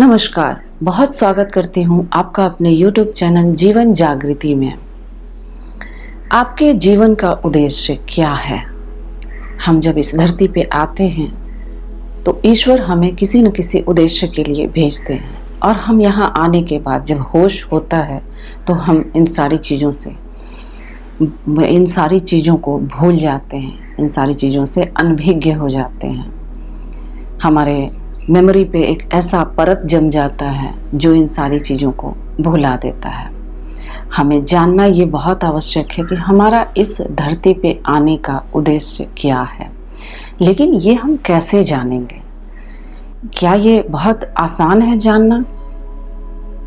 नमस्कार, बहुत स्वागत करती हूँ आपका अपने YouTube चैनल जीवन जागृति में। आपके जीवन का उद्देश्य क्या है? हम जब इस धरती पे आते हैं तो ईश्वर हमें किसी न किसी उद्देश्य के लिए भेजते हैं और हम यहाँ आने के बाद जब होश होता है तो हम इन सारी चीज़ों को भूल जाते हैं, इन सारी चीज़ों से अनभिज्ञ हो जाते हैं। हमारे मेमोरी पे एक ऐसा परत जम जाता है जो इन सारी चीज़ों को भुला देता है। हमें जानना ये बहुत आवश्यक है कि हमारा इस धरती पे आने का उद्देश्य क्या है। लेकिन ये हम कैसे जानेंगे? क्या ये बहुत आसान है जानना?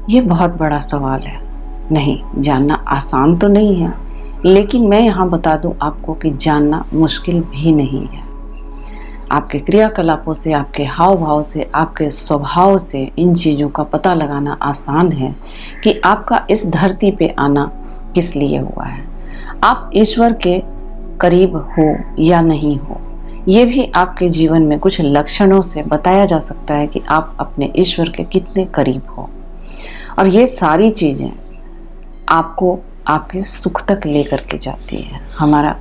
ये बहुत बड़ा सवाल है। नहीं, जानना आसान तो नहीं है, लेकिन मैं यहाँ बता दूँ आपको कि जानना मुश्किल भी नहीं है। आपके क्रियाकलापों से, आपके हाव भाव से, आपके स्वभाव से इन चीज़ों का पता लगाना आसान है कि आपका इस धरती पे आना किस लिए हुआ है। आप ईश्वर के करीब हो या नहीं हो, ये भी आपके जीवन में कुछ लक्षणों से बताया जा सकता है कि आप अपने ईश्वर के कितने करीब हो। और ये सारी चीज़ें आपको आपके सुख तक लेकर के जाती है। हमारा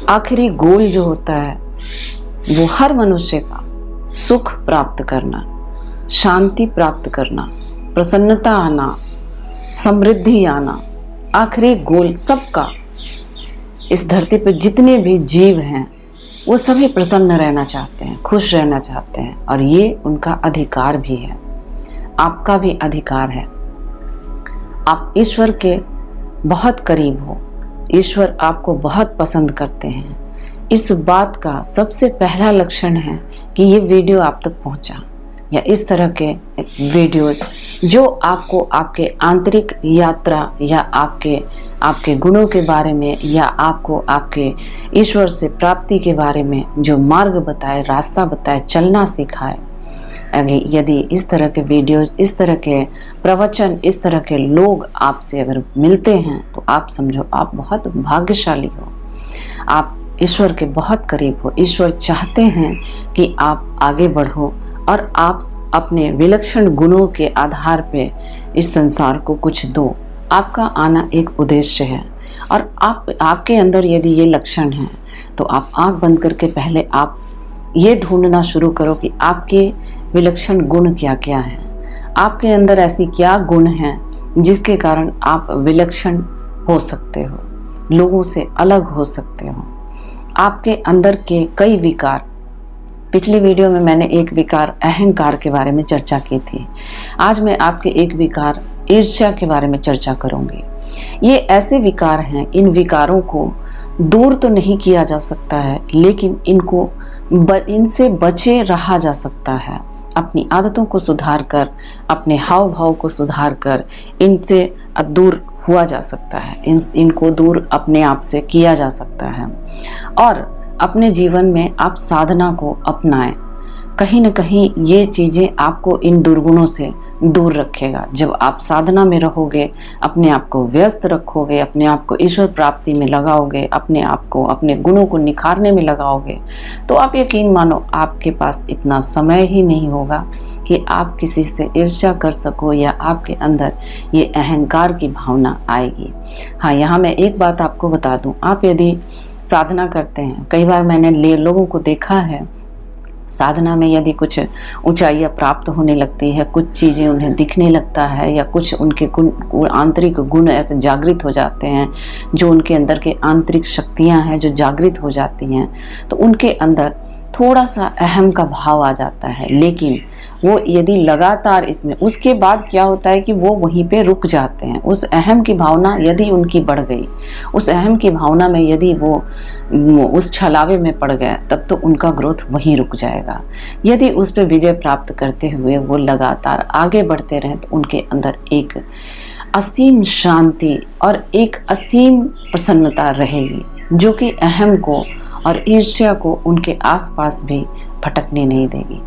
आखिरी गोल जो होता है वो हर मनुष्य का सुख प्राप्त करना, शांति प्राप्त करना, प्रसन्नता आना, समृद्धि आना, आखिरी गोल सबका। इस धरती पर जितने भी जीव हैं वो सभी प्रसन्न रहना चाहते हैं, खुश रहना चाहते हैं, और ये उनका अधिकार भी है। आपका भी अधिकार है। आप ईश्वर के बहुत करीब हो, ईश्वर आपको बहुत पसंद करते हैं। इस बात का सबसे पहला लक्षण है कि ये वीडियो आप तक पहुंचा, या इस तरह के वीडियोज जो आपको आपके आंतरिक यात्रा या आपके गुणों के बारे में या आपको आपके ईश्वर से प्राप्ति के बारे में जो मार्ग बताए, रास्ता बताए, चलना सिखाए। यदि इस तरह के वीडियोज, इस तरह के प्रवचन, इस तरह के लोग आपसे अगर मिलते हैं तो आप समझो आप बहुत भाग्यशाली हो। आप ईश्वर के बहुत करीब हो। ईश्वर चाहते हैं कि आप आगे बढ़ो और आप अपने विलक्षण गुणों के आधार पे इस संसार को कुछ दो। आपका आना एक उद्देश्य है, और आपके अंदर यदि ये लक्षण हैं तो आप आंख बंद करके पहले आप ये ढूंढना शुरू करो कि आपके विलक्षण गुण क्या क्या हैं। आपके अंदर ऐसी क्या गुण हैं जिसके कारण आप विलक्षण हो सकते हो, लोगों से अलग हो सकते हो। आपके अंदर के कई विकार, पिछली वीडियो में मैंने एक विकार अहंकार के बारे में चर्चा की थी। आज मैं आपके एक विकार ईर्ष्या के बारे में चर्चा करूंगी। ये ऐसे विकार हैं, इन विकारों को दूर तो नहीं किया जा सकता है, लेकिन इनसे बचे रहा जा सकता है। अपनी आदतों को सुधार कर, अपने हाव भाव को सुधार कर इनसे दूर हुआ जा सकता है। इनको दूर अपने आप से किया जा सकता है, और अपने जीवन में आप साधना को अपनाएं। कहीं न कहीं ये चीजें आपको इन दुर्गुणों से दूर रखेगा। जब आप साधना में रहोगे, अपने आप को व्यस्त रखोगे, अपने आप को ईश्वर प्राप्ति में लगाओगे, अपने आप को अपने गुणों को निखारने में लगाओगे, तो आप यकीन मानो आपके पास इतना समय ही नहीं होगा कि आप किसी से ईर्ष्या कर सको या आपके अंदर ये अहंकार की भावना आएगी। हाँ, यहाँ मैं एक बात आपको बता दूं, आप यदि साधना करते हैं, कई बार मैंने लोगों को देखा है साधना में यदि कुछ ऊंचाइयां प्राप्त होने लगती है, कुछ चीजें उन्हें दिखने लगता है, या कुछ उनके आंतरिक गुण ऐसे जागृत हो जाते हैं, जो उनके अंदर के आंतरिक शक्तियां हैं जो जागृत हो जाती हैं, तो उनके अंदर थोड़ा सा अहम का भाव आ जाता है। लेकिन वो यदि लगातार इसमें, उसके बाद क्या होता है कि वो वहीं पे रुक जाते हैं। उस अहम की भावना यदि उनकी बढ़ गई, उस अहम की भावना में यदि वो उस छलावे में पड़ गया, तब तो उनका ग्रोथ वहीं रुक जाएगा। यदि उस पर विजय प्राप्त करते हुए वो लगातार आगे बढ़ते रहे तो उनके अंदर एक असीम शांति और एक असीम प्रसन्नता रहेगी, जो कि अहम को और ईर्ष्या को उनके आसपास भी भटकने नहीं देगी।